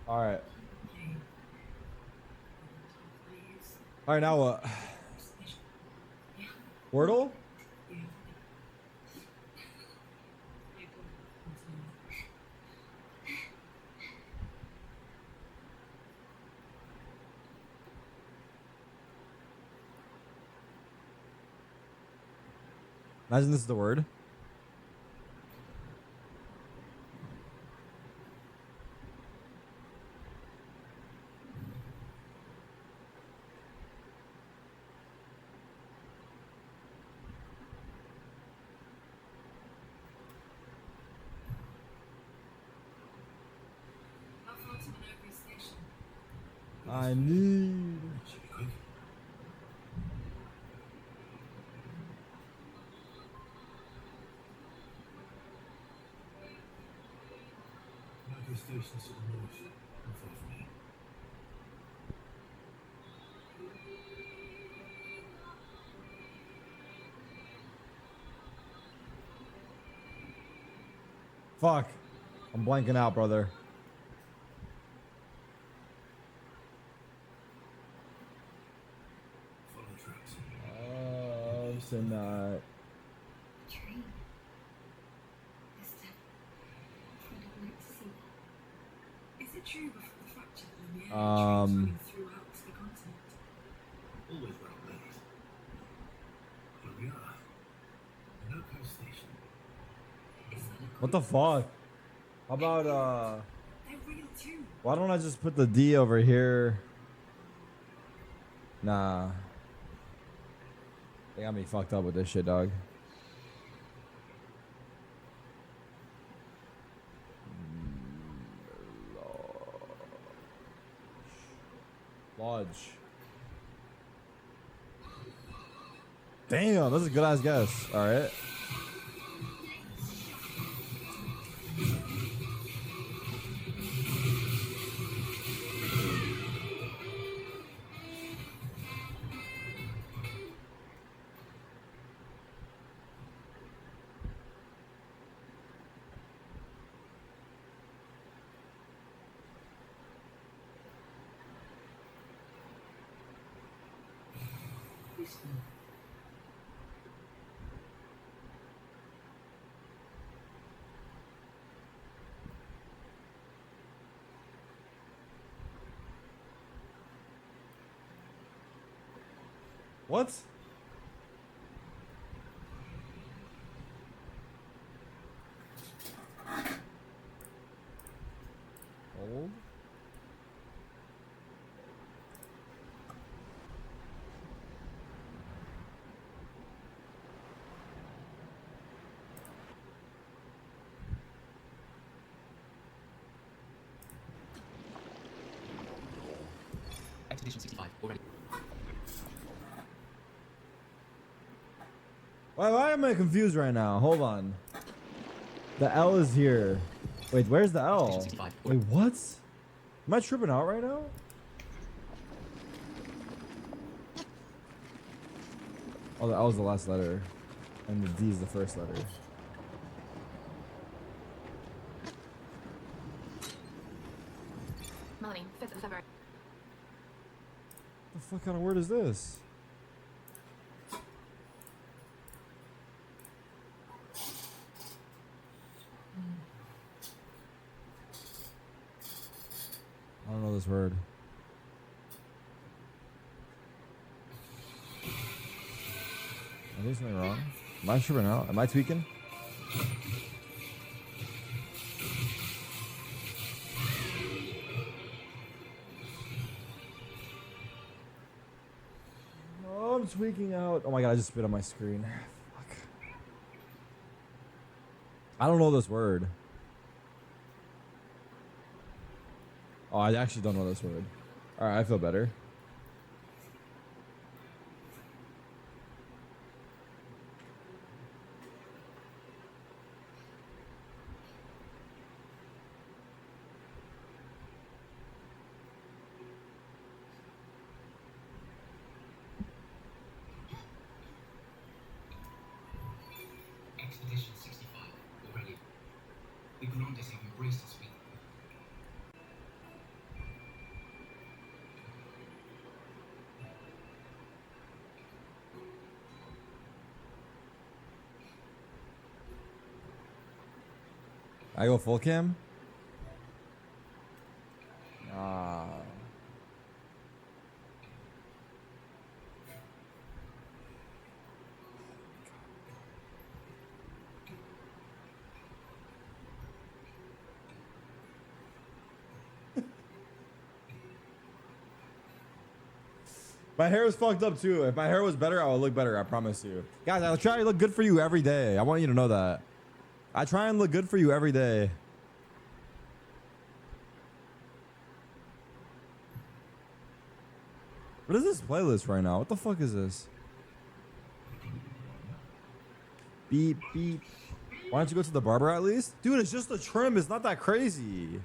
All right. All right, now what? Wordle? Imagine this is the word. I need. Should be quick. Mercury Station's to the north, not far from here. Fuck. I'm blanking out, brother. Follow the tracks. Oh, tonight. Train. This step. I'd like to see that. Is it true before the fracture that the trains running throughout the continent? Always well made. Here we are. No coast station. Is that a What the coincidence? fuck? How about They're real too. why don't I just put the D over here? Nah. They got me fucked up with this shit, dog. Lodge. Damn, that's a good ass guess. All right. What? Old? Expedition 65 already. Why am I confused right now? Hold on. The L is here. Wait, where's the L? Expedition 65 Wait, what? Am I tripping out right now? Oh, the L is the last letter. And the D is the first letter. Melanie, 5th of February. The fuck kind of word is this? I don't know this word. Am I doing something wrong? Am I tripping out? Am I tweaking? Oh, I'm tweaking out. Oh my god, I just spit on my screen. Fuck. I don't know this word. Oh, I actually don't know this word. Alright, I feel better. Expedition 65 already. The Grandes have embraced us with I go full cam? Ah. My hair is fucked up too. If my hair was better, I would look better. I promise you. Guys, I'll try to look good for you every day. I want you to know that. I try and look good for you every day. What is this playlist right now? What the fuck is this? Beep, beep. Why don't you go to the barber at least? Dude, it's just a trim. It's not that crazy.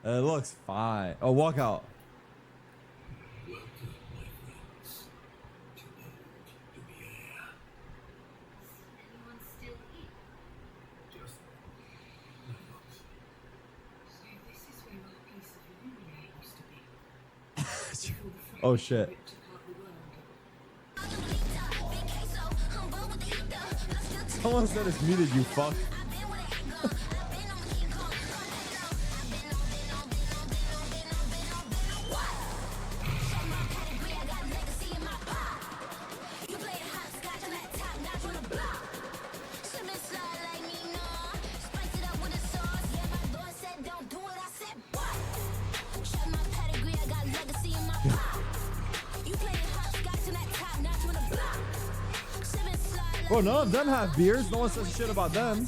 It looks fine. Oh, walk out. Welcome, my friends, to old Lumiere. Anyone still here? Just my folks. So this is where our piece of Lumiere used to be. Before the French Oh shit. ripped apart the world. Someone said it's muted, you fuck. Bro, none of them have beards. No one says shit about them.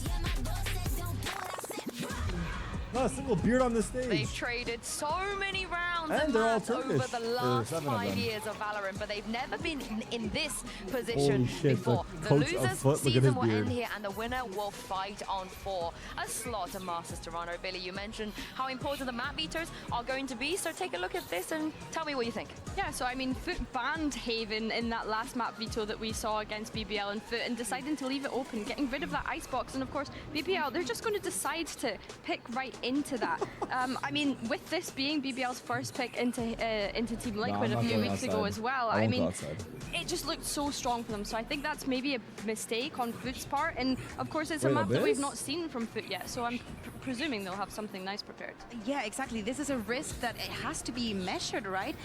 Not a single beard on this stage. They've traded so many rounds And and they're all maps over Turkish. the There's last 7 of 5 them. years of Valorant, but they've never been in this position Holy shit, before. the The coach of losers foot, look at season his will beard. end here, and the winner will fight on for a slot of Masters Toronto. Billy, you mentioned how important the map beaters are going to be, so take a look at this and tell me what you think. Yeah, so I mean, Foot banned Haven in that last map veto that we saw against BBL and Foot, and deciding to leave it open, getting rid of that icebox. And of course, BBL, they're just going to decide to pick right into that. I mean, with this being BBL's first pick into Team I'm Liquid a not few going weeks ago outside. as well, I I won't go mean, outside. it just looked so strong for them. So I think that's maybe a mistake on Foot's part. And of course, it's Wait, a map that we've Abyss? not seen from Foot yet. So I'm presuming they'll have something nice prepared. Yeah, exactly. This is a risk that it has to be measured, right?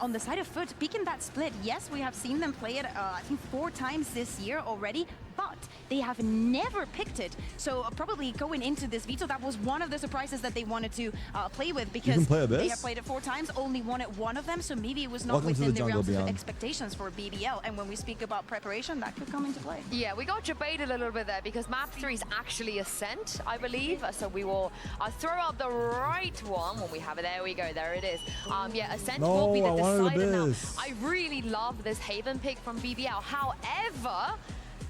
On the side of Foot, picking that split, yes, we have seen them play it, I think 4 times this year already, but they have never picked it. So probably going into this veto, that was one of the surprises that they wanted to play with, because can play they Abyss? have played it 4 times, only won it 1 of them, so maybe it was not Welcome to within the the jungle, realms of Beyond. expectations for BBL. And when we speak about preparation, that could come into play. Yeah, we got debated a little bit there because map 3 is actually Ascent, I believe. So we will throw up the right one when we have it. There we go, there it is. Yeah, Ascent No, will be the I wanted decider now. Abyss. I really love this Haven pick from BBL. However,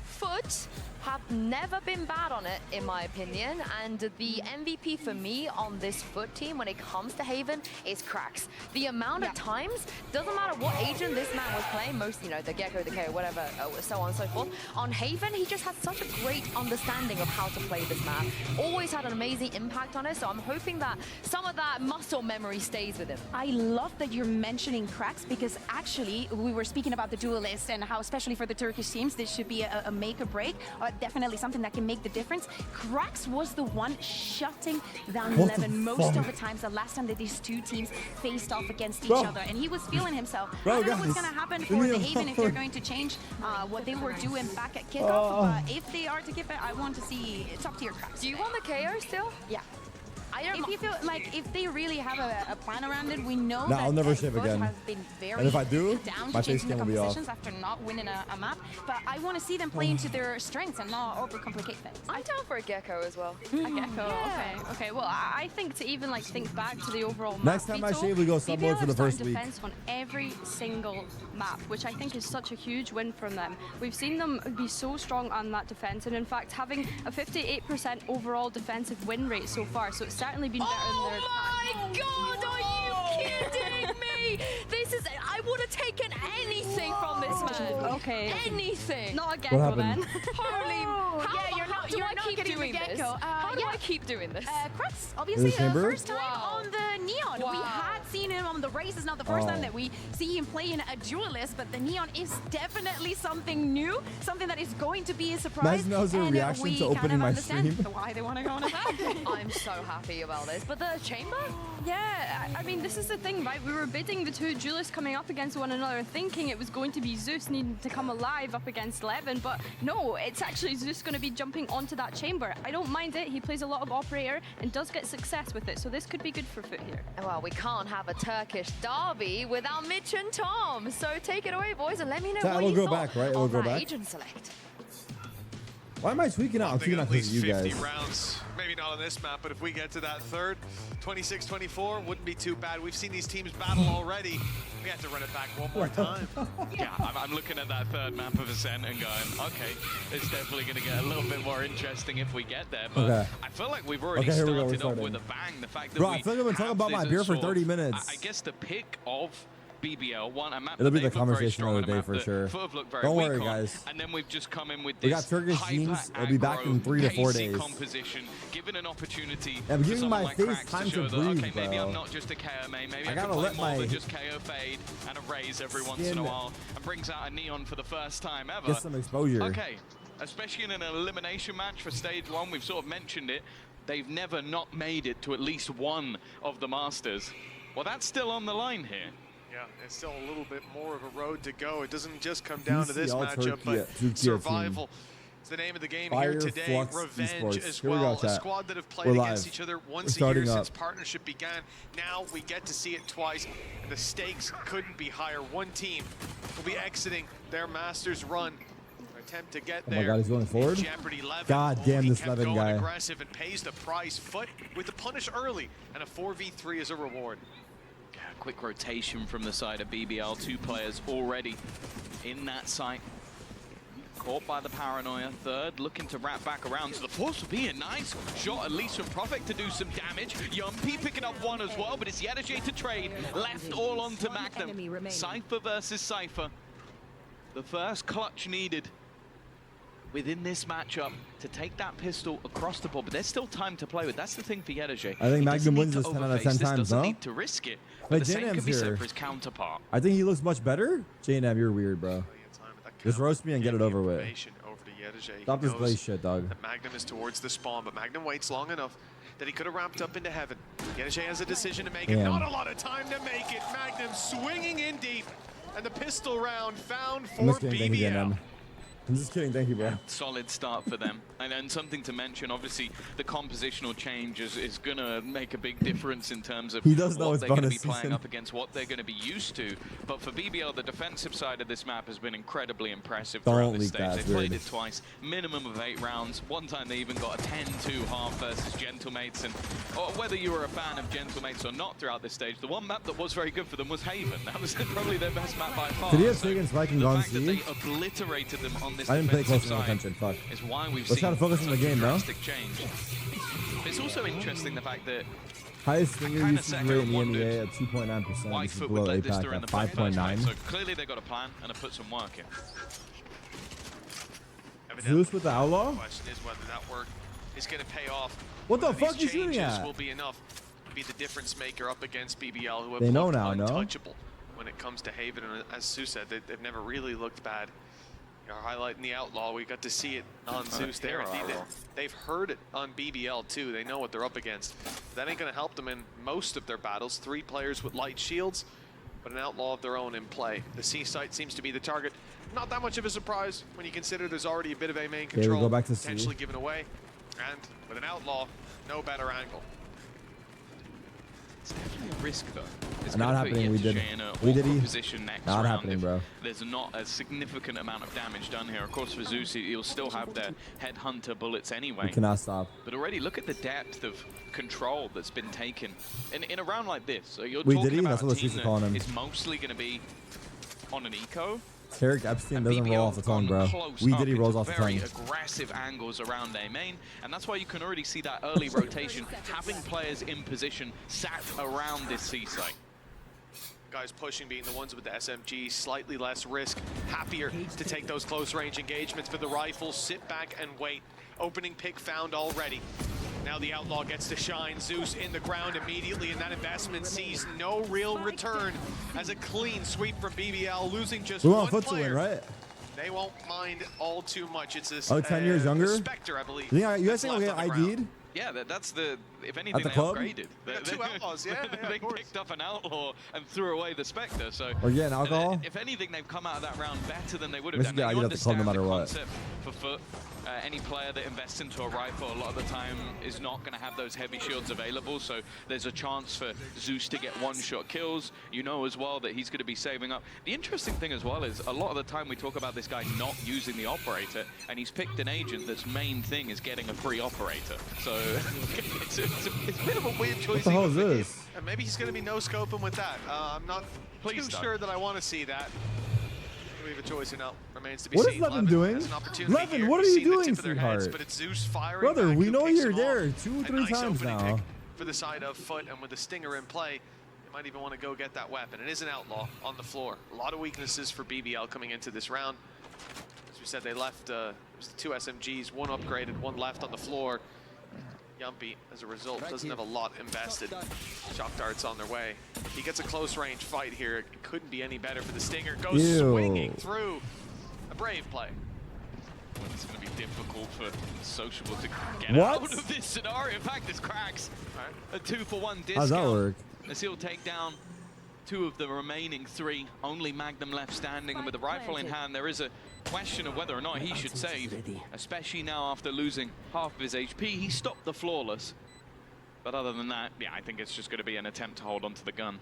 Foot have never been bad on it, in my opinion, and the MVP for me on this Foot team when it comes to Haven is Cracks. The amount of times, doesn't matter what agent this man was playing, most, you know, the Gecko, the KO, whatever, so on and so forth. On Haven, he just had such a great understanding of how to play this map. Always had an amazing impact on it, so I'm hoping that some of that muscle memory stays with him. I love that you're mentioning Cracks, because actually we were speaking about the duelist and how, especially for the Turkish teams, this should be a make or break. Definitely something that can make the difference. Cracks was the one shutting down What the 11 most fuck? of the times the last time that these two teams faced off against each Bro. other, and he was feeling himself. Bro, I don't know guys, what's going to happen leave for me the Haven if they're alone. going to change what they were doing back at kickoff, but if they are to give it, I want to see top tier Cracks. Do you want the KO still? Yeah. I don't If you feel like if they really have a plan around it, we know Nah, that I'll never Foot shave again. has been very And if I do, down my to face changing the cam will be off. compositions after not winning a map. But I want to see them play into their strengths and not overcomplicate things. I'm down for a Gecko as well. A Gecko, okay. Well, I think to even like think back to the overall map Next time I veto, shave, we go sub mode BBL for the have done first week. defense on every single map, which I think is such a huge win from them. We've seen them be so strong on that defense, and in fact having a 58% overall defensive win rate so far. So it's certainly been better than their attack. God, are you kidding me? This is, I would have taken anything anything from this man. Okay. Anything. Not a gecko then. happened? Holy. How, you're how not- do you're I not keep getting the doing this? gecko. How do yeah. I keep doing this? Crux, obviously, chamber? first time Wow. on the Neon. We Wow. had seen him on the races, not the first time Oh. that we see him playing a duelist, but the Neon is definitely something new, something that is going to be a surprise. Imagine that was a and reaction we to kind opening of my understand stream. why they want to go on attack. I'm so happy about this. But the chamber? Yeah, I mean, this is the thing, right? We were bidding the two duelists coming up against one another, thinking it was going to be Zeus needing to come alive up against Levin, but no, it's actually Zeus going to be jumping onto that chamber. I don't mind it. He plays a lot of operator and does get success with it, so this could be good for Foot here. Well, we can't have a Turkish derby without Mitch and Tom. So take it away, boys, and let me know So what it'll you go thought back, right? It'll of go that back? agent select. Why am I tweaking out? I'm I think tweaking out at because least of you 50 guys. rounds, maybe not on this map, but if we get to that third, 26-24, wouldn't be too bad. We've seen these teams battle already. We have to run it back one more time. Yeah, I'm looking at that third map of Ascent and going, okay, it's definitely going to get a little bit more interesting if we get there. But Okay. I feel like we've already Okay, here we go, we're started off starting. with a bang. The fact that Bro, we I feel like I've been talking have about my this beer for sort of- 30 minutes. I guess the pick of BBL, one, a map It'll that be they've the looked very conversation strong of on, the a day map for that sure. Foot have looked very Don't weak worry, on, guys. And then we've just come in with We this got Turkish hyper jeans. It'll be back in 3 to 4 pacey days. composition, given an opportunity I'm for giving someone my like face Cracks time to show to that, breathe, okay, maybe bro. I'm not just a KO main, maybe I I gotta can play let more my than just KO fade and a raise every once in a skin while, and brings out a Neon for the first time ever. Get some exposure. Okay, especially in an elimination match for stage one, we've sort of mentioned it, they've never not made it to at least one of the Masters. Well, that's still on the line here. Yeah, it's still a little bit more of a road to go. It doesn't just come down to this all matchup, but Turkey survival. It's the name of the game Fire here today. Flux Revenge Esports. as Here we go, well. A chat. squad that have played We're against live. each other We're once a year starting since up. partnership began. Now we get to see it twice. The stakes couldn't be higher. One team will be exiting their Masters run. Attempt to get Oh my there. God, he's going forward? In jeopardy. Levin. God damn, he this kept Levin going guy. aggressive and pays the price. Foot with the punish early and a 4v3 as a reward. Quick rotation from the side of BBL. 2 players already in that site. Caught by the paranoia. Third looking to wrap back around. So the force will be a nice shot, at least from Prophet, to do some damage. Yumpy picking up one as well, but it's Yedajay to trade. Left all onto Magnum. Cypher versus Cypher. The first clutch needed within this matchup to take that pistol across the board, but there's still time to play with. That's the thing for Yedajay. I think He Magnum doesn't wins need this to 10 out of overface 10 this, times, doesn't no? need to risk it. Wait, But the same JNM's can be said here. for his counterpart. I think he looks much better. JNM, you're weird, bro. Just roast me and get it over with. Over to Yedajay. Stop He this knows play shit, dog. that Magnum is towards the spawn, but Magnum waits long enough that he could have ramped up into heaven. Yedajay has a decision to make, and Damn. not a lot of time to make it. Magnum swinging in deep, and the pistol round found I'm for just kidding, thank you, BBL. JNM. I'm just kidding, thank you, bro. Solid start for them. And something to mention, obviously, the compositional change is going to make a big difference in terms of He does know what it's they're going to be bonus playing season. up against, what they're going to be used to. But for BBL, the defensive side of this map has been incredibly impressive Don't throughout this leak stage. that, They it's played weird. it twice, minimum of 8 rounds. One time they even got a 10-2 half versus Gentlemates. And whether you were a fan of Gentlemates or not throughout this stage, the one map that was very good for them was Haven. That was probably their best map by far. Did he have So taken Spike and the gone fact that C? they obliterated them on this I didn't pay defensive close enough side attention, fuck. is why we've Let's try seen to focus on the such a game, no? drastic change. It's also interesting the fact that Highest finger kinda usage sat rate here in and the wondered NBA at 2.9%. why This is Foot would below let this APAC through in at the first place, right? 5.9. So clearly they got a plan and have put some work in. Zeus with the Outlaw? The question is whether that work is going to pay off. What the Whether these fuck are you shooting changes at? will be enough to be the difference maker up against BBL, who have They know looked now, no? untouchable when it comes to Haven. And as Sue said, they've never really looked bad. You're highlighting the Outlaw. We got to see it on Zeus there. Indeed, they've heard it on BBL too. They know what they're up against. That ain't going to help them in most of their battles. 3 players with light shields, but an Outlaw of their own in play. The C site seems to be the target. Not that much of a surprise when you consider there's already a bit of A main Okay, we control go back to C. potentially given away. And with an Outlaw, no better angle. It's definitely a risk though. It's Not gonna put happening, we Yedajay did. in a We did awkward he- position next Not round happening, if bro. There's not a significant amount of damage done here. Of course, for Zeus, he'll still have their headhunter bullets anyway. We cannot stop. But already look at the depth of control that's been taken in a round like this. So you're We talking did he? about That's what a the team streets are calling him. that is mostly going to be on an eco. Tarek Epstein And doesn't BBL roll off the tongue, gone bro. close We up did he rolls into off the very tongue. aggressive angles around A main, and that's why you can already see that early rotation, having players in position sat around this C site. guys pushing being the ones with the SMG, slightly less risk, happier to take those close range engagements for the rifles, sit back and wait. Opening pick found already. Now the Outlaw gets to shine. Zeus in the ground immediately, and that investment sees no real return as a clean sweep from BBL, losing just We one want Foot to player. win, right? They won't mind all too much. It's this 10 years younger? Spectre, I believe. Yeah, you guys that's think we'll left get on the ground. ID'd? Yeah, that's the, if anything, the they club? upgraded. We got 2 Outlaws, yeah, They of course. picked up an Outlaw and threw away the Spectre, so... Or getting alcohol? If anything, they've come out of that round better than they would have We done. should get Now, you ID'd at the club no understand matter the what. concept for Foot. Any player that invests into a rifle a lot of the time is not going to have those heavy shields available, so there's a chance for Zeus to get one-shot kills. You know as well that he's going to be saving up. The interesting thing as well is a lot of the time we talk about this guy not using the operator, and he's picked an agent that's main thing is getting a free operator. So it's a bit of a weird choice. What the hell is even for him. this? And maybe he's going to be no-scoping with that. I'm not Please too don't. sure that I want to see that. We have a choice now. Remains to be What seen. is Levin doing? has an opportunity Levin, here. what are We've you seen the doing, tip of their heads, sweetheart? but it's Zeus firing Brother, back, we who know picks you're him there off. 2 or A 3 nice times opening now. pick for the side of Foot, and with the Stinger in play, you might even want to go get that weapon. It is an Outlaw on the floor. A lot of weaknesses for BBL coming into this round. As we said, they left it was 2 SMGs, 1 upgraded, 1 left on the floor. Yumpy, as a result, doesn't have a lot invested. Shock darts on their way. He gets a close range fight here. It couldn't be any better for the Stinger. Goes Ew. swinging through. A brave play. It's going to be difficult for Sociable to get What? out of this scenario. In fact, this cracks a 2-for-1 discount. How's that work? As he'll take down 2 of the remaining 3. Only Magnum left standing, and with the rifle in hand, there is a question of whether or not he should save, especially now after losing half of his HP. He stopped the Flawless. But other than that, yeah, I think it's just going to be an attempt to hold onto the gun.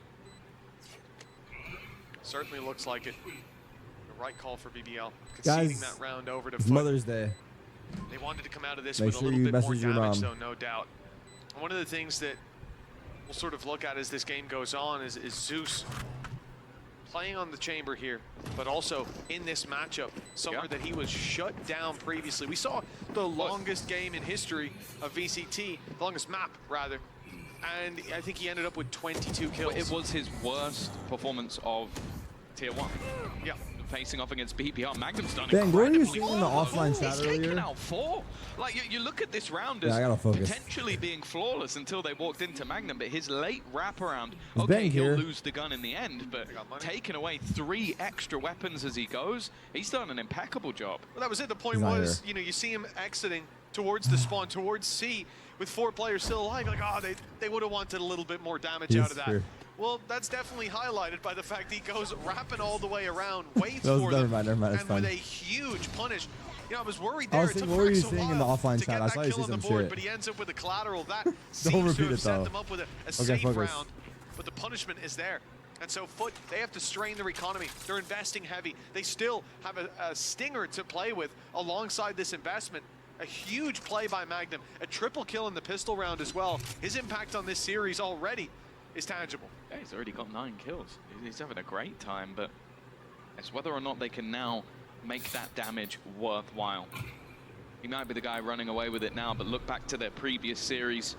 Certainly looks like it. The right call for BBL. Conceding Guys, that round over to It's Foot. Mother's Day. They wanted to come out of this Make with a sure little you bit more message your damage, mom. though, no doubt. One of the things that we'll sort of look at as this game goes on is Zeus playing on the chamber here, but also in this matchup, somewhere that he was shut down previously. We saw the longest game in history of VCT, the longest map, rather, and I think he ended up with 22 kills. It was his worst performance of Tier 1. Yeah. Facing off against BPR. Magnum's done Dang, what were you incredibly seeing in the well. offline He's chat taken earlier? out 4. Like, you look at this round Yeah, I as gotta focus. potentially being flawless until they walked into Magnum, but his late wraparound, He's okay, bang he'll here. lose the gun in the end, but taking away 3 extra weapons as he goes, he's done an impeccable job. Well, that was it. The point He's not was, here. you know, you see him exiting towards the spawn, towards C, with 4 players still alive. Like, oh, they would have wanted a little bit more damage He's out of that. here. Well, that's definitely highlighted by the fact he goes wrapping all the way around, waits That was- for never them, mind, never mind, it's and with fine. a huge punish. You know, I was worried I there. was It thinking, took what were you Frax a seeing in the while offline to chat? get I that saw you kill say on the some board, shit. but he ends up with a collateral. That seems to repeat have it, set though. them up with a safe focus. round. But the punishment is there. And so Foot, they have to strain their economy. They're investing heavy. They still have a Stinger to play with alongside this investment. A huge play by Magnum. A triple kill in the pistol round as well. His impact on this series already is tangible. Yeah, he's already got 9 kills. He's having a great time, but it's whether or not they can now make that damage worthwhile. He might be the guy running away with it now, but look back to their previous series.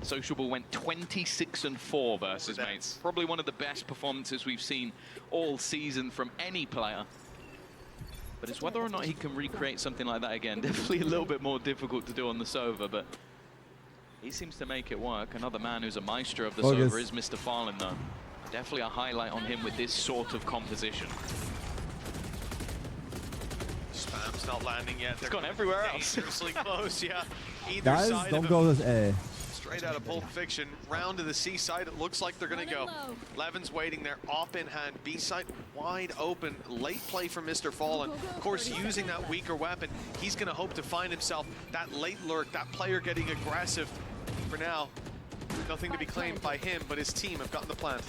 Sociable went 26-4 versus mates. Probably one of the best performances we've seen all season from any player. But it's whether or not he can recreate something like that again. Definitely a little bit more difficult to do on the Sova, but he seems to make it work. Another man who's a maestro of the Focus. Sova is Mr. Fallen, though. Definitely a highlight on him with this sort of composition. Spam's not landing yet. They're gone everywhere else. Dangerously close, yeah. Either Guys, side don't of go him. with A. Straight out of Pulp Fiction, round to the C side, it looks like they're gonna go. Levin's waiting there, op in hand, B side wide open, late play from Mr. Fallen. Of course, using that weaker weapon, he's gonna hope to find himself that late lurk, that player getting aggressive. For now, nothing to be claimed by him, but his team have gotten the plant.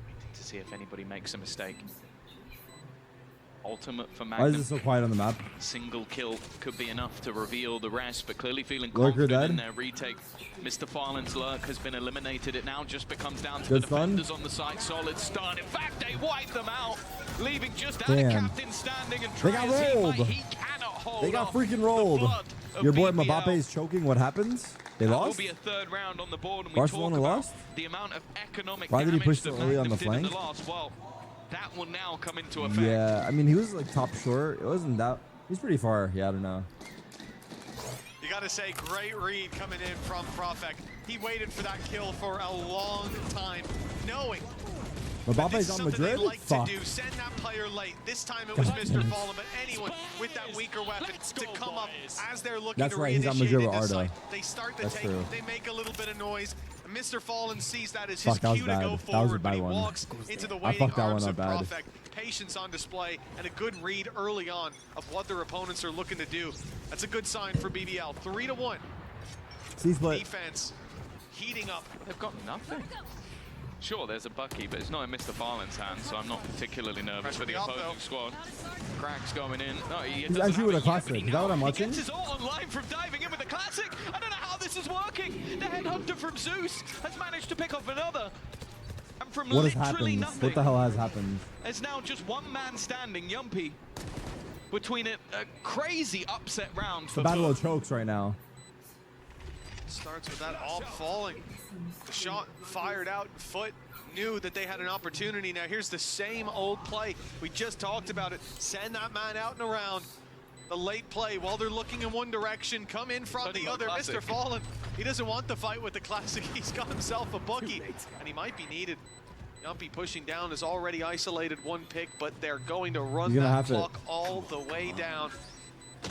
Waiting to see if anybody makes a mistake. Ultimate for Why is Magnum. it so quiet on the map? Single kill could be enough to reveal the rest, but clearly feeling Lurker confident in dead? their retake. Mr. Farland's lurk has been eliminated. It now just becomes down to Good the stun? defenders on the side. Solid stun. In fact, they wipe them out, leaving just Damn. a captain standing and They got try as he rolled. might, he cannot hold They got off freaking the rolled. flood of Your boy BBL. Mbappe is choking. What happens? They That will lost? be a third round on the board, and we Barcelona talk about lost? the amount of economic Why did he damage push that so early on Magnum the did in the flank? last. Well, that will now come into effect. Yeah, I mean, he was like top short. It wasn't that. He's pretty far. Yeah, I don't know. You got to say, great read coming in from Profek. He waited for that kill for a long time, knowing that Mbappe's this is on something Madrid? they like Fuck. to do. Send that player late. This time it was God Mr. damn it. Fallen, but anyone with that weaker weapon to come up as they're looking That's to right, he's on reinitiate Madrid with into Arda. site. They start the That's take, true. they make a little bit of noise. And Mr. Fallen sees that as Fuck, his that was cue to bad. go That was a forward, but bad he one. walks into the I waiting fucked that arms one of up bad. Profek. Patience on display and a good read early on of what their opponents are looking to do. That's a good sign for BBL. 3-1. C-split. Defense heating up. They've got nothing. Sure, there's a Bucky, but it's not in Mr. Farland's hands, so I'm not particularly nervous for the opposing squad. Crack's going in. No, he doesn't actually with have a it yet, but classic. he Is that what I'm now- watching? He gets his ult online from diving in with the classic. I don't know how this is working. The headhunter from Zeus has managed to pick off another. And from What has literally happened? nothing, What the hell has happened? it's now just one man standing, Yumpy, between a crazy upset round The for battle Foot. of chokes right now. Starts with that AWP falling. The shot fired out. Foot knew that they had an opportunity. Now here's the same old play. We just talked about it. Send that man out and around. The late play while they're looking in one direction, come in from Only the one other. classic. Mr. Fallen, he doesn't want the fight with the classic. He's got himself a Bucky, and he might be needed. Yumpy pushing down has already isolated one pick, but they're going to run You're gonna that have to- clock all the way down,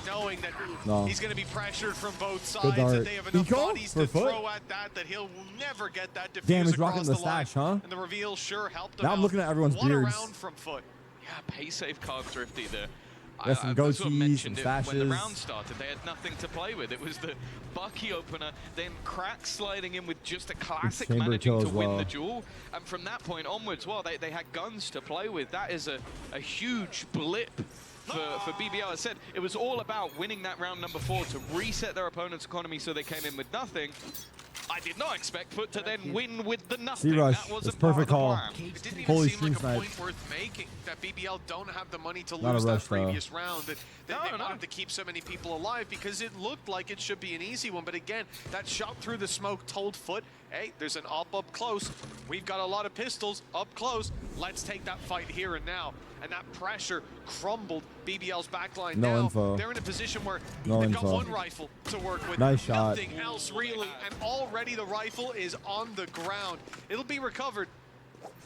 knowing that No. he's going to be pressured from both Good sides, dart. that they have enough Eco bodies for to Foot? throw at that he'll never get that diffuse Damn, he's across rocking the line. stash, huh? And the reveal sure helped him Now I'm out. looking at everyone's What beards. a round from Foot. Yeah, pay safe card thrifty there. Yeah, some I sort of goatees, mentioned some it when the stashes. round started. They had nothing to play with. It was the Bucky opener, then Crack sliding in with just a classic, chamber managing kill to as win well. the duel. And from that point onwards, well, they had guns to play with. That is a huge blip for BBL. I said it was all about winning that round number 4 to reset their opponent's economy so they came in with nothing. I did not expect Foot to then win with the nothing. C-Rush. That wasn't That's part of perfect the call. plan. It didn't even Holy seem like a stream point worth making that BBL don't have the money to Not a lose rush, that though. previous round. That they No. wanted to keep so many people alive because it looked like it should be an easy one. But again, that shot through the smoke told Foot, hey, there's an op up close. We've got a lot of pistols up close. Let's take that fight here and now. And that pressure crumbled BBL's backline. No now info. they're in a position where No they've got info. one rifle to work with. Nice shot. Nothing else really. And already the rifle is on the ground. It'll be recovered.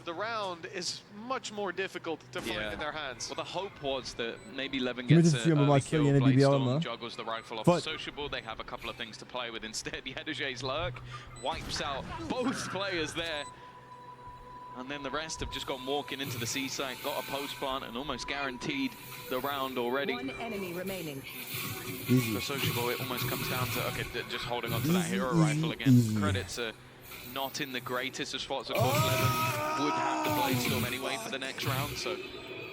The round is much more difficult to find in their hands. Well, the hope was that maybe Levin Can we gets just a see him early like kill, studying in BBL, Bladestorm no? juggles the rifle off Foot. the sociable. They have a couple of things to play with. Instead, Yedage's lurk wipes out both players there. And then the rest have just gone walking into the C site, got a post plant, and almost guaranteed the round already. One enemy remaining. Easy. For sociable, it almost comes down to, okay, just holding on to that Easy, hero easy, rifle again. easy. Credits are not in the greatest of spots. Of course, Levin would have the Bladestorm anyway for the next round, so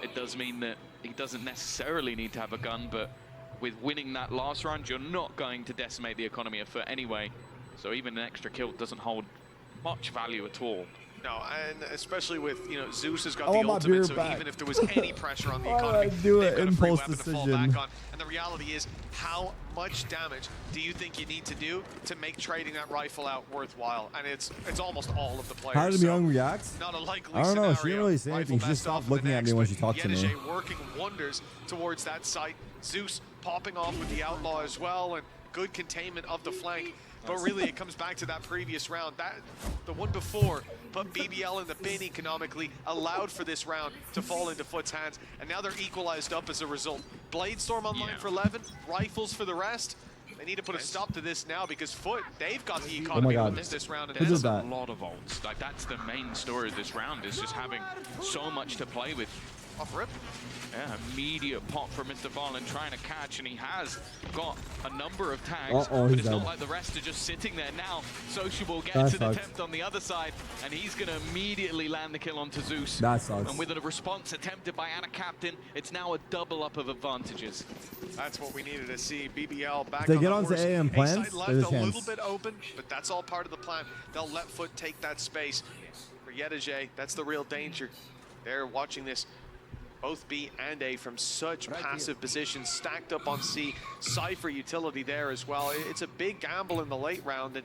it does mean that he doesn't necessarily need to have a gun, but with winning that last round, you're not going to decimate the economy of Foot anyway. So even an extra kill doesn't hold much value at all. No, and especially with, Zeus has got I the want my ultimate, beer so back. even if there was any pressure on the Why did economy, I do they've it? got a free Impulse weapon to fall decision. back on. And the reality is, how much damage do you think you need to do to make trading that rifle out worthwhile? And it's almost all of the players. How did so Myung react? not a likely I don't know. scenario. She didn't really say anything. Rifle She just messed off stopped in the looking at me next, when but she talked to me. Yedaje working wonders towards that site. Zeus popping off with the outlaw as well, and good containment of the flank. But really, it comes back to that previous round. The one before put BBL in the bin economically, allowed for this round to fall into Foot's hands, and now they're equalized up as a result. Bladestorm online for 11, rifles for the rest. They need to put a stop to this now because Foot, they've got the economy God. with this round. And Who did that's that? A lot of ults. Like, that's the main story of this round, is just having so much to play with. off rip. Yeah, immediate pop from Mr. Farland trying to catch, and he has got a number of tags, but he's it's not dead. like the rest are just sitting there now. Sociable That gets an sucks. attempt on the other side, and he's going to immediately land the kill onto Zeus. That sucks. And with a response attempted by Anna Captain, it's now a double up of advantages. That's what we needed to see. BBL back They on get the onto horse. A and A plans, side left there's a a little chance. bit open, but that's all part of the plan. They'll let Foot take that space. For Yedaje, that's the real danger. They're watching this both B and A from such passive positions, stacked up on C. Cypher utility there as well. It's a big gamble in the late round, and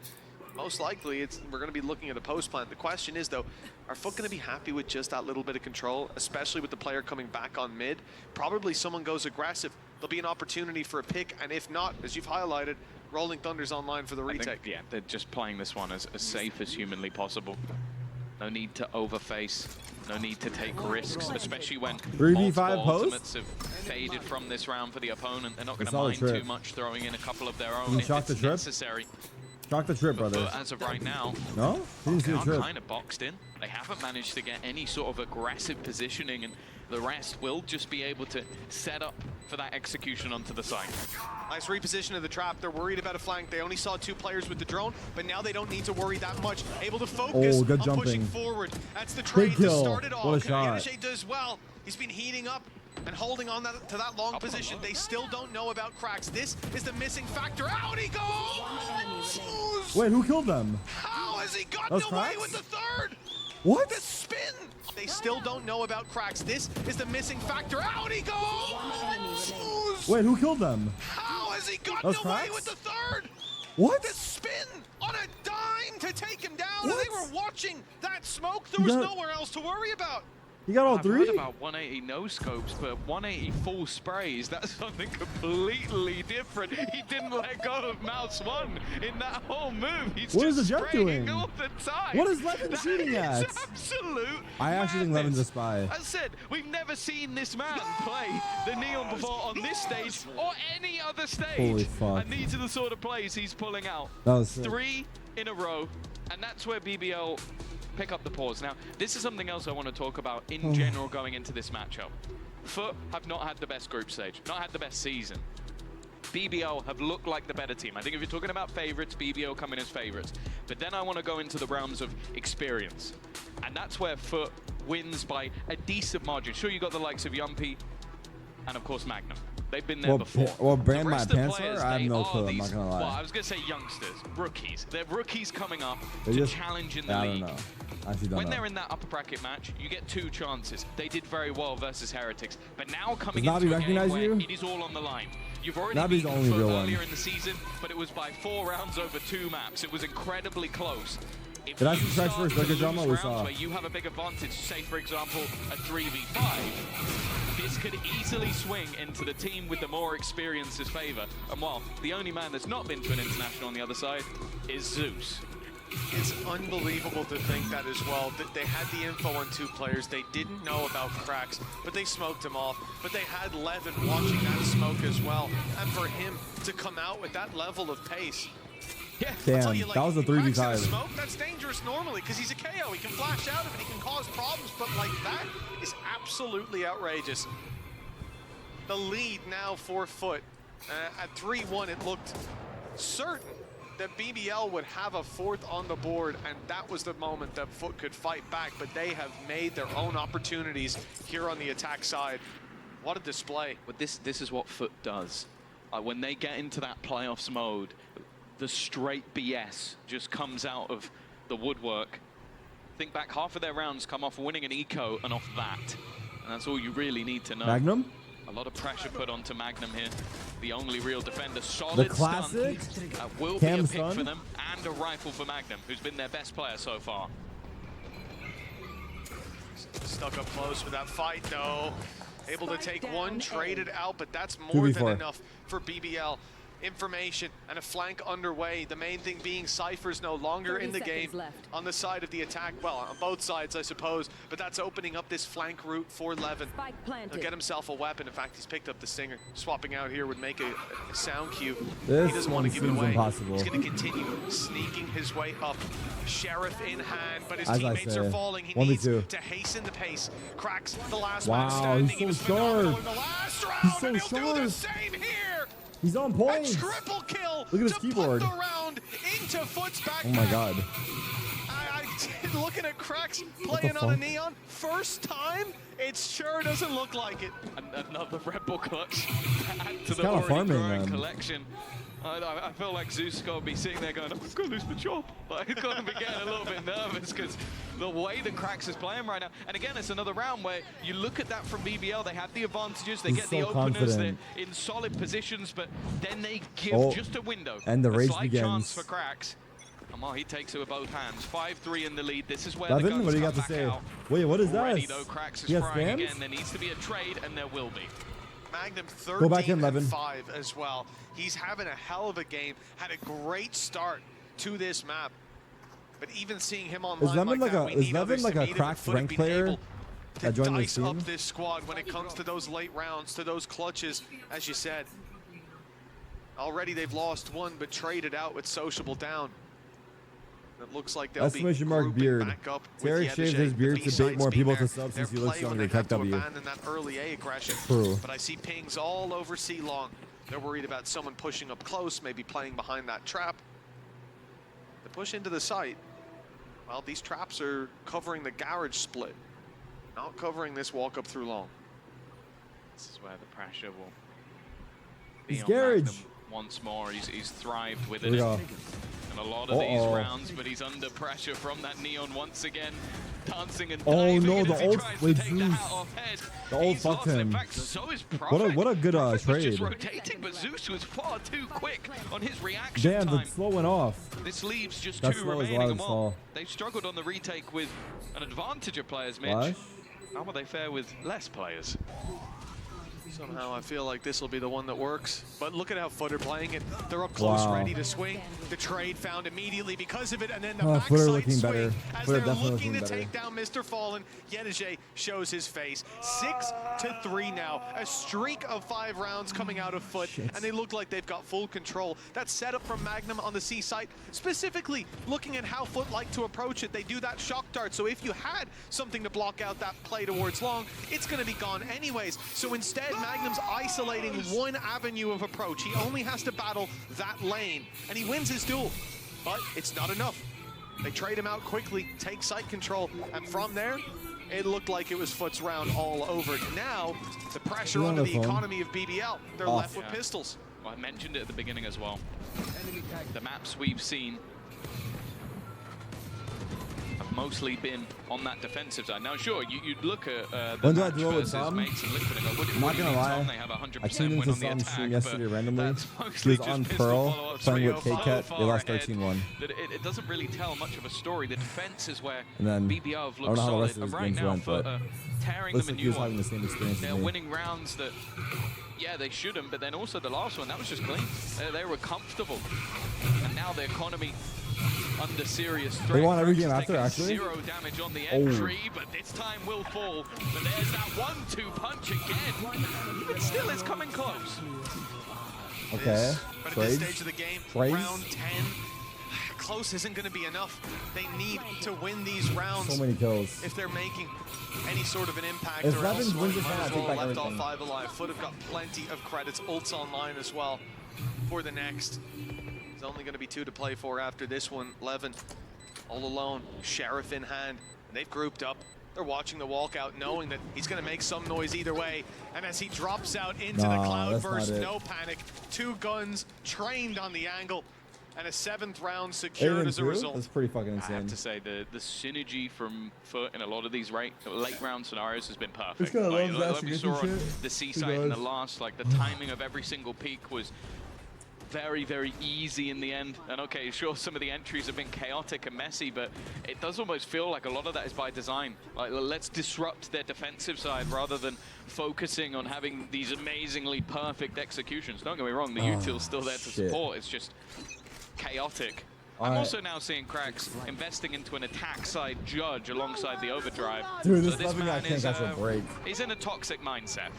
most likely we're going to be looking at a post plant. The question is, though, are Foot going to be happy with just that little bit of control, especially with the player coming back on mid? Probably someone goes aggressive. There'll be an opportunity for a pick, and if not, as you've highlighted, Rolling Thunder's online for the retake. Yeah, they're just playing this one as safe as humanly possible. No need to overface. No need to take risks, especially when 3v5 multiple post? ultimates have faded from this round for the opponent. They're not going to Solid mind trip. too much, throwing in a couple of their own You if shocked it's the trip? necessary. Shock the trip, But brother. as of right now, No? He didn't see they the are trip. kind of boxed in. They haven't managed to get any sort of aggressive positioning, and the rest will just be able to set up for that execution onto the side. Nice reposition of the trap. They're worried about a flank. They only saw 2 players with the drone, but now they don't need to worry that much. Able to focus good on pushing jumping. forward. That's the trade to kill. start it off. What a shot. Yanniche does well. He's been heating up and holding on to that long position. They still don't know about cracks. This is the missing factor. Out he goes! Wait, who killed them? How has he gotten Those away cracks? with the third? What? The spin! They still don't know about cracks. This is the missing factor. Out he goes! Wait, who killed them? How has he gotten Those away cracks? with the third? What? The spin on a dime to take him down. What? And they were watching that smoke. There was got- nowhere else to worry about. You got all I've 3? heard about 180 no scopes, but 180 full sprays, that's something completely different. He didn't let go of mouse 1 in that whole move. He's What just is the Jet spraying doing? all the time. What is Levin That shooting is at? Absolute I actually think Levin's a madness. spy. As I said, we've never seen this man play the Neon before on this stage or any other stage. Holy fuck. And these are the sort of plays he's pulling out. That was sick. 3 in a row, and that's where BBL pick up the pause. Now, this is something else I want to talk about in general going into this matchup. Foot have not had the best group stage, not had the best season. BBL have looked like the better team. I think if you're talking about favorites, BBL come in as favorites. But then I want to go into the realms of experience. And that's where Foot wins by a decent margin. Sure, you got the likes of Yumpy and, of course, Magnum. They've been there before. What The brand my rest of the pants players, are? I have they no are clue, I'm these- not gonna lie. Well, I was going to say youngsters, rookies. They're rookies coming up They to just- challenge in the I league. don't know. I actually don't When know. they're in that upper bracket match, you get 2 chances. They did very well versus Heretics. But now coming Does Navi into a game recognize where you? it is all on the line. You've already Navi's the beaten only Foot real one. earlier in the season, but it was by 4 rounds over 2 maps. It was incredibly close. If Did I you see Tracks start versus to Liquor lose Drama? We rounds saw. where you have a big advantage, say for example a 3v5, this could easily swing into the team with the more experience's favor. And while the only man that's not been to an international on the other side is Zeus. It's unbelievable to think that as well. That they had the info on 2 players. They didn't know about cracks, but they smoked him off. But they had Levin watching that smoke as well. And for him to come out with that level of pace. Yeah, I'll tell Damn, you, like, that was a cracks in 3v5. smoke, that's dangerous normally because he's a KO. He can flash out of it. He can cause problems. But like that is absolutely outrageous. The lead now for Foot. At 3-1, it looked certain that BBL would have a 4th on the board, and that was the moment that Foot could fight back, but they have made their own opportunities here on the attack side. What a display. But this is what Foot does. When they get into that playoffs mode, the straight BS just comes out of the woodwork. Think back, half of their rounds come off winning an eco and off that. And that's all you really need to know. Magnum? A lot of pressure put onto Magnum here. The only real defender. Solid The classic stunt. Will Cam be a pick stun. for them. And a rifle for Magnum, who's been their best player so far. Stuck up close with that fight, though. Able to take one, traded out, but that's more 2v4. than enough for BBL. Information and a flank underway. The main thing being Cypher's no longer in the game on the side of the attack. Well, on both sides, I suppose, but that's opening up this flank route for Levin. He'll get himself a weapon. In fact, he's picked up the Stinger. Swapping out here would make a sound cue. This He doesn't want to one give it seems away. impossible. He's going to continue sneaking his way up. Sheriff in hand, but his As I teammates say, are falling. He 1v2. needs to hasten the pace. Cracks the last man Wow, standing. he's He was so phenomenal sharp. in the last round, He's so and he'll do the sharp. same here. He's on A point. triple kill Look at his to keyboard. put the round into Foot's backpack. Oh my god. Looking at Cracks playing on a Neon, first time, it sure doesn't look like it. And another Red Bull clutch to add to It's the kinda already farming, growing man. collection. I feel like Zeus got to be sitting there going, I'm going to lose my job. Like, he's got to be getting a little bit nervous because the way that Krax is playing right now. And again, it's another round where you look at that from BBL. They have the advantages. They get the openers. They're in solid positions, but then they give just a window. And the race slight begins. Chance for Krax. And he takes it with both hands. 5-3 in the lead. This is where Levin, the guns what do you come got to back say? out. Wait, what is Already, that? though, Krax is He has trying spams? again. There needs to be a trade, and there will be. Magnum Go back in, 13 Levin. and 5 as well. He's having a hell of a game. Had a great start to this map. But even seeing him online Is Levin like that, we need others to like a meet him, cracked Foot have rank been player able to that joined dice this up team? this squad when it comes to those late rounds, to those clutches, as you said. Already they've lost one, but traded out with Sociable down. It looks like they'll Exclamation be mark grouping beard. back up with Terry Yedije. shaved his The beard to B-sides bait more being people their- to sub their since he looks play when younger. they had Tech to W. abandon that early A aggression. True. But I see pings all over C-Long. They're worried about someone pushing up close, maybe playing behind that trap. The push into the site. Well, these traps are covering the garage split, not covering this walk up through long. This is where the pressure will be He's on garage. Magnum once more. He's thrived Here within we it. go. And a lot of these rounds, but he's under pressure from that Neon once again. Dancing and Oh, diving no, as the he ult- tries wait, to take the Zeus. hat off head. The ult He's fucked lost. In him. fact, so is Prophet. What a good Prophet was trade. just rotating, but Zeus was far too quick on his reaction Damn, the time. slow went off. This leaves just That two slow is remaining. wild And as while well. they've struggled on the retake with an advantage of players, Mitch, Flash? how will they fare with less players? Somehow I feel like this will be the one that works. But look at how Foot are playing it. They're up close, Wow. ready to swing. The trade found immediately because of it, and then the Oh, Footer backside looking swing better. as Footer they're definitely looking to looking take down Mr. Fallen. Yedije shows his face. 6-3 now. A streak of 5 rounds coming out of Foot, Shit. and they look like they've got full control. That setup from Magnum on the C site, specifically looking at how Foot like to approach it. They do that shock dart, so if you had something to block out that play towards long, it's going to be gone anyways. So instead, Magnum's isolating one avenue of approach. He only has to battle that lane, and he wins his duel. But it's not enough. They trade him out quickly, take site control, and from there, it looked like it was Foot's round all over. Now, the pressure He's on onto the the phone. economy of BBL. They're Off. left with pistols. Well, I mentioned it at the beginning as well. The maps we've seen have mostly been on that defensive side. Now, sure, you'd look at the When do I match do it with versus Tom? Mates and Liquid and go, what I'm not do you gonna mean, lie. Tom? They have I 100% tuned win into on the some attack, stream but yesterday randomly. that's He mostly was just on pistol Pearl follow-ups playing where with you're K-Cat. so They lost far ahead 13-1. that it doesn't really tell much of a story. The defense is where And then, BBL have I don't looked know how the solid. rest of And his right games now, went, for but tearing looks them like a he was new having one. the same experience They're as me. winning rounds that, yeah, they shouldn't, but then also the last one, that was just clean. They were comfortable. And now the economy under serious threat. They won every Krax game has after, taken actually? 0 damage on the entry, but this time will fall. But there's that 1-2 punch again. Even still, it's coming close. Okay. But at Trades. this stage of the game, Trades. round 10, close isn't going to be enough. They need to win these rounds So many kills. if they're making any sort of an impact. If or Levin else wins they this might round, as I well take back left all everything. 5 alive. Foot have got plenty of credits. Ults online as well for the next. There's only going to be 2 to play for after this one. Levin all alone, Sheriff in hand. And they've grouped up. They're watching the walkout, knowing that he's going to make some noise either way. And as he drops out into the Nah, cloudburst, that's not it. no panic. 2 guns trained on the angle, and a 7th round secured 8 as a and 2? result. That's pretty fucking I have insane. to say, the synergy from Foot in a lot of these late round scenarios has been perfect. This guy loves that like we shit. saw on the C He side in the does. last, like the timing of every single peak was very, very easy in the end. And okay, sure, some of the entries have been chaotic and messy, but it does almost feel like a lot of that is by design. Like, let's disrupt their defensive side rather than focusing on having these amazingly perfect executions. Don't get me wrong, the util's still there to shit. support. It's just chaotic. I'm also now seeing Krax investing into an attack side judge alongside the overdrive. Dude, this so this Levin guy man can't is catch a break. he's in a toxic mindset.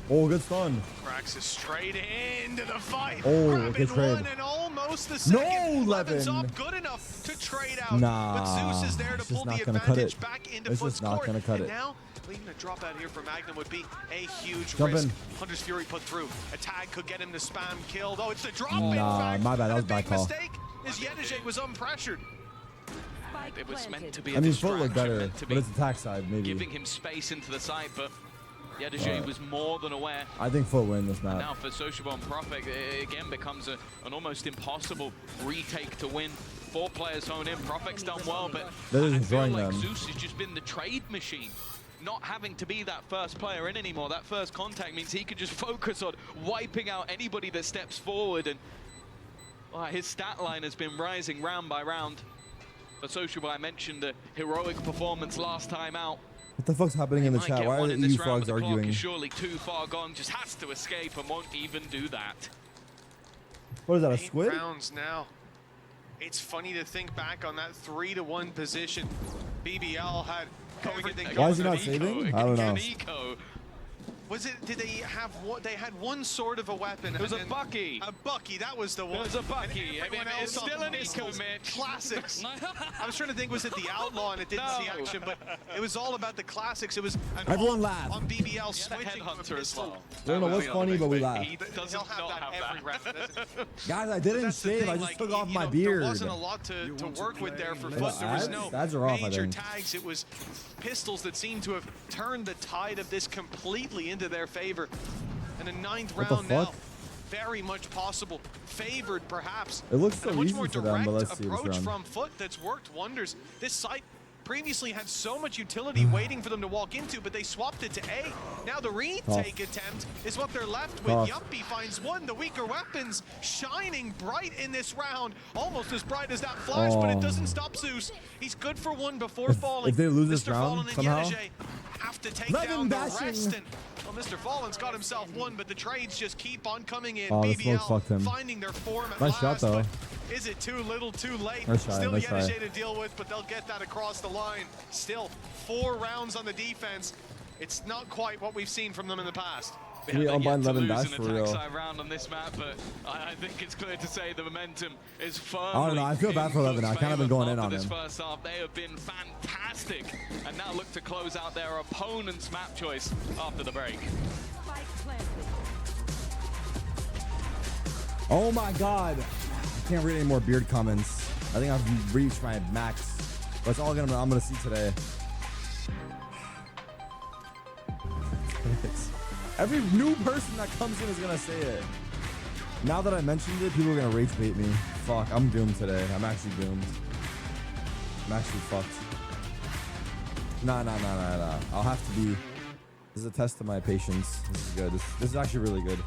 Oh, good stun. Krax is straight into the fight. Oh, Grabbing good trade. one and almost the No, second. Levin's Levin. up good enough to trade out. Nah, but Zeus is there to it's pull just the not gonna cut advantage it. back into It's Foot's just not court. gonna cut and it. now, even a drop out here for Magnum would be a huge Jump risk. in. Hunter's Fury put through. A tag could get him to spam killed. Oh, it's the drop in Nah, fact. my bad, that And was a bad big call. mistake is Yedije was unpressured. It was meant to be a I mean, Foot distraction, looked better, meant to but be it's attack side, maybe. giving him space into the side, but Yedajay was more than aware. I think Foot win this map. Now for Sociable and Prophet, it again becomes an almost impossible retake to win. 4 players hone in. Prophet's done well, but They're just I feel enjoying like them. Zeus has just been the trade machine. Not having to be that first player in anymore. That first contact means he could just focus on wiping out anybody that steps forward. And his stat line has been rising round by round. For Sociable, I mentioned the heroic performance last time out. What the fuck's happening in the chat? Why are the EU frogs arguing? Is surely too far gone. Just has to escape and won't even do that. What is that, a 8 squid? rounds now. It's funny to think back on that 3-1 position. BBL had everything going. Why is he not saving? I don't know. Was it? Did they have what? They had one sort of a weapon. It was a Bucky. A Bucky. That was the one. It was a Bucky. And everyone else it's still on an eco, pistols. Mitch. Classics. I was trying to think, was it the Outlaw and it didn't see action, but it was all about the classics. It was an Everyone laughed. on BBL switching from a Headhunter as pistol. well. I don't know what's funny, but we laughed. He doesn't He'll have not that have every round, doesn't he? Guys, I didn't That's the shave. thing, I just like, took off you my know, beard. There wasn't a lot to work with there for Foot. There was ads? no Ads are off, I major think. tags. It was pistols that seemed to have turned the tide of this completely into their favor. And a 9th What the round now, fuck? very much possible. Favored, perhaps. It looks And so a much easy more for them, but direct let's see this approach round. from Foot that's worked wonders. This site previously had so much utility waiting for them to walk into, but they swapped it to A. Now the retake attempt is what they're left with. Tough. Yuppie finds one. The weaker weapons shining bright in this round. Almost as bright as that flash, but it doesn't stop Zeus. He's good for one before falling. if they lose this Mr. round Fallen and somehow, Yedajay have to take Levin down the bashing. rest. And, well, Mr. Fallen's got himself one, but the trades just keep on coming in. Oh, the smoke BBL fucked him. finding their form at Nice last, shot, though. but is it too little, too late? Nice try, Still nice try. Yedajay to deal with, but they'll get that across the line. Still 4 rounds on the defense. It's not quite what we've seen from them in the past. Can we unbind Levin Dash for real? Round on this map, but I think it's clear to say the momentum is firmly. I don't know. I feel bad for Levin. I kind of been going in on this him. first half, they have been fantastic, and now look to close out their opponent's map choice after the break. Oh my god. I can't read any more beard comments. I think I've reached my max. That's all I'm gonna see today. Every new person that comes in is gonna say it. Now that I mentioned it, people are gonna rage bait me. Fuck, I'm doomed today. I'm actually doomed. I'm actually fucked. Nah. I'll have to be. This is a test of my patience. This is good. This is actually really good.